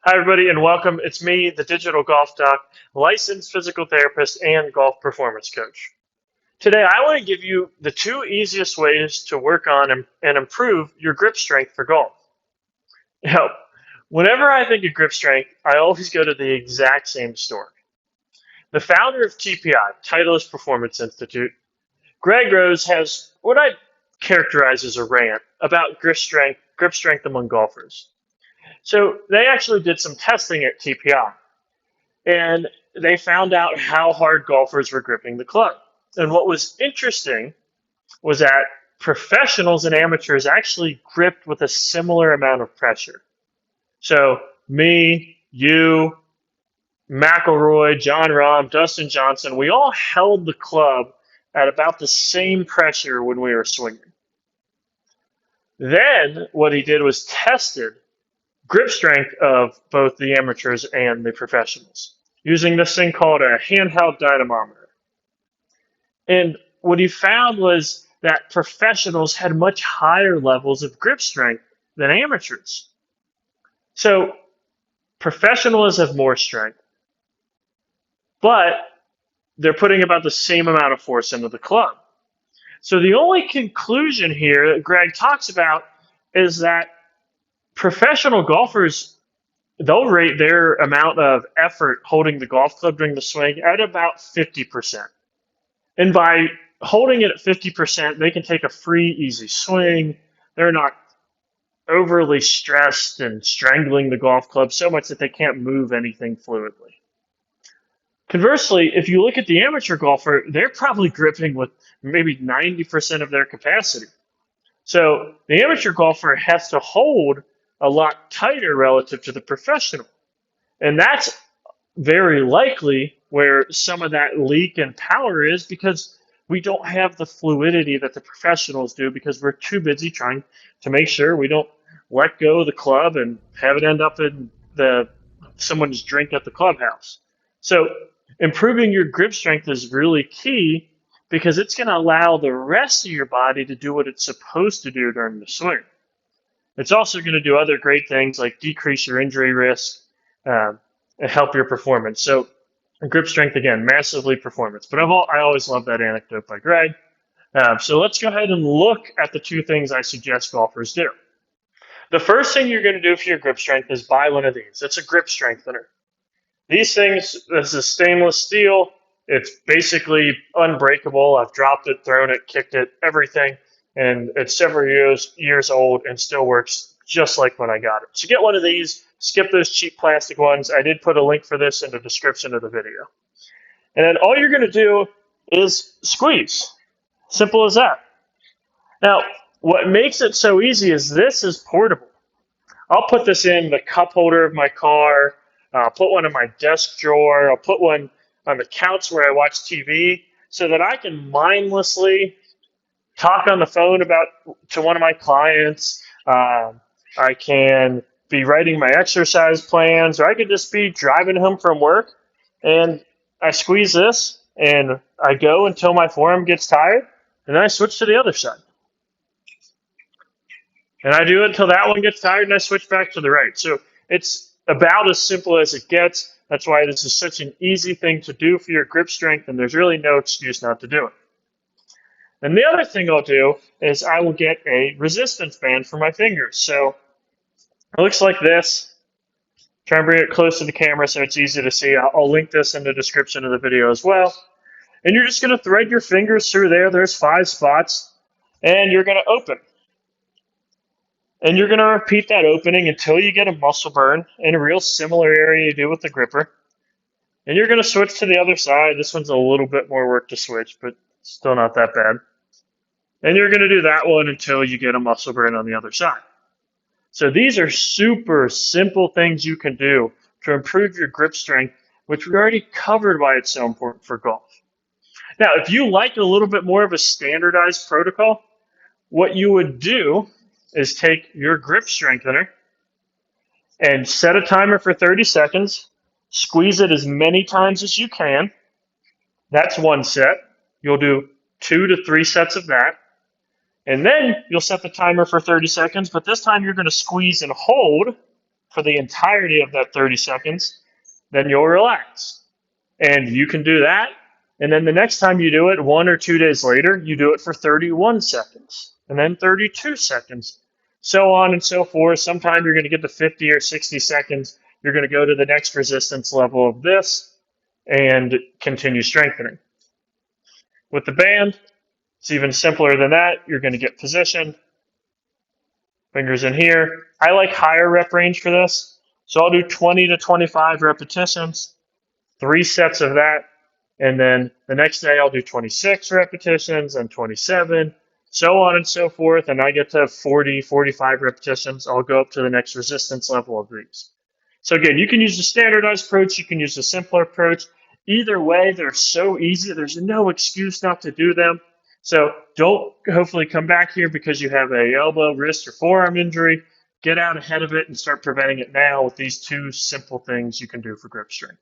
Hi, everybody, and welcome. It's me, the Digital Golf Doc, licensed physical therapist and golf performance coach. Today, I want to give you the two easiest ways to work on and improve your grip strength for golf. Now, whenever I think of grip strength, I always go to the exact same story. The founder of TPI, Titleist Performance Institute, Greg Rose, has what I characterize as a rant about grip strength among golfers. So they actually did some testing at TPI, and they found out how hard golfers were gripping the club. And what was interesting was that professionals and amateurs actually gripped with a similar amount of pressure. So me, you, McIlroy, Jon Rahm, Dustin Johnson, we all held the club at about the same pressure when we were swinging. Then what he did was tested grip strength of both the amateurs and the professionals using this thing called a handheld dynamometer. And what he found was that professionals had much higher levels of grip strength than amateurs. So professionals have more strength, but they're putting about the same amount of force into the club. So the only conclusion here that Greg talks about is that professional golfers, they'll rate their amount of effort holding the golf club during the swing at about 50%. And by holding it at 50%, they can take a free, easy swing. They're not overly stressed and strangling the golf club so much that they can't move anything fluidly. Conversely, if you look at the amateur golfer, they're probably gripping with maybe 90% of their capacity. So the amateur golfer has to hold a lot tighter relative to the professional. And that's very likely where some of that leak in power is, because we don't have the fluidity that the professionals do because we're too busy trying to make sure we don't let go of the club and have it end up in someone's drink at the clubhouse. So improving your grip strength is really key because it's going to allow the rest of your body to do what it's supposed to do during the swing. It's also going to do other great things like decrease your injury risk and help your performance. So grip strength, again, massively performance. But I always love that anecdote by Greg. So let's go ahead and look at the two things I suggest golfers do. The first thing you're going to do for your grip strength is buy one of these. It's a grip strengthener. These things, this is stainless steel. It's basically unbreakable. I've dropped it, thrown it, kicked it, everything. And it's several years old and still works just like when I got it. So get one of these. Skip those cheap plastic ones. I did put a link for this in the description of the video. And then all you're going to do is squeeze. Simple as that. Now, what makes it so easy is this is portable. I'll put this in the cup holder of my car. I'll put one in my desk drawer. I'll put one on the couch where I watch TV so that I can mindlessly talk on the phone to one of my clients. I can be writing my exercise plans, or I could just be driving home from work and I squeeze this and I go until my forearm gets tired and then I switch to the other side. And I do it until that one gets tired and I switch back to the right. So it's about as simple as it gets. That's why this is such an easy thing to do for your grip strength, and there's really no excuse not to do it. And the other thing I'll do is I will get a resistance band for my fingers. So it looks like this. Try and bring it close to the camera so it's easy to see. I'll link this in the description of the video as well. And you're just going to thread your fingers through there. There's 5 spots. And you're going to open. And you're going to repeat that opening until you get a muscle burn in a real similar area you do with the gripper. And you're going to switch to the other side. This one's a little bit more work to switch, but still not that bad. And you're going to do that one until you get a muscle burn on the other side. So these are super simple things you can do to improve your grip strength, which we already covered why it's so important for golf. Now, if you like a little bit more of a standardized protocol, what you would do is take your grip strengthener and set a timer for 30 seconds, squeeze it as many times as you can. That's one set. You'll do 2 to 3 sets of that. And then you'll set the timer for 30 seconds, but this time you're going to squeeze and hold for the entirety of that 30 seconds, then you'll relax. And you can do that. And then the next time you do it, 1 or 2 days later, you do it for 31 seconds and then 32 seconds, so on and so forth. Sometime you're going to get to 50 or 60 seconds. You're going to go to the next resistance level of this and continue strengthening. With the band, it's even simpler than that. You're going to get positioned, fingers in here. I like higher rep range for this, so I'll do 20 to 25 repetitions, 3 sets of that, and then the next day I'll do 26 repetitions and 27, so on and so forth, and I get to 40, 45 repetitions. I'll go up to the next resistance level of these. So again, you can use the standardized approach, you can use the simpler approach. Either way, they're so easy. There's no excuse not to do them. So don't hopefully come back here because you have a elbow, wrist, or forearm injury. Get out ahead of it and start preventing it now with these 2 simple things you can do for grip strength.